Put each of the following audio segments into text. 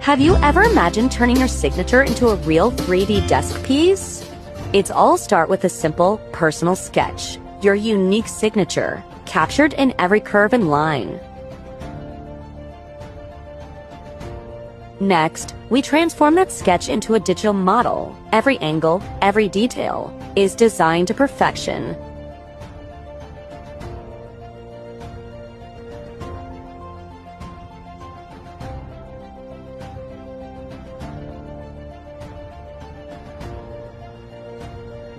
Have you ever imagined turning your signature into a real 3D desk piece? It's all start with a simple, personal sketch, your unique signature, captured in every curve and line. Next, we transform that sketch into a digital model. Every angle, every detail is designed to perfection.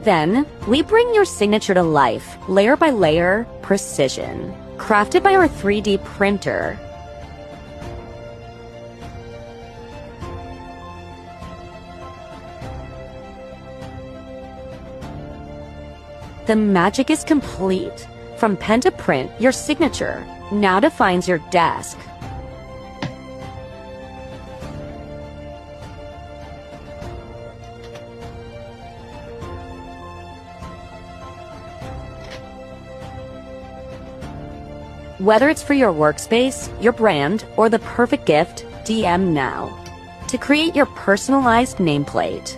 Then, we bring your signature to life, layer by layer, precision. Crafted by our 3D printer. The magic is complete. From pen to print, your signature now defines your desk. Whether it's for your workspace, your brand, or the perfect gift, DM now to create your personalized nameplate.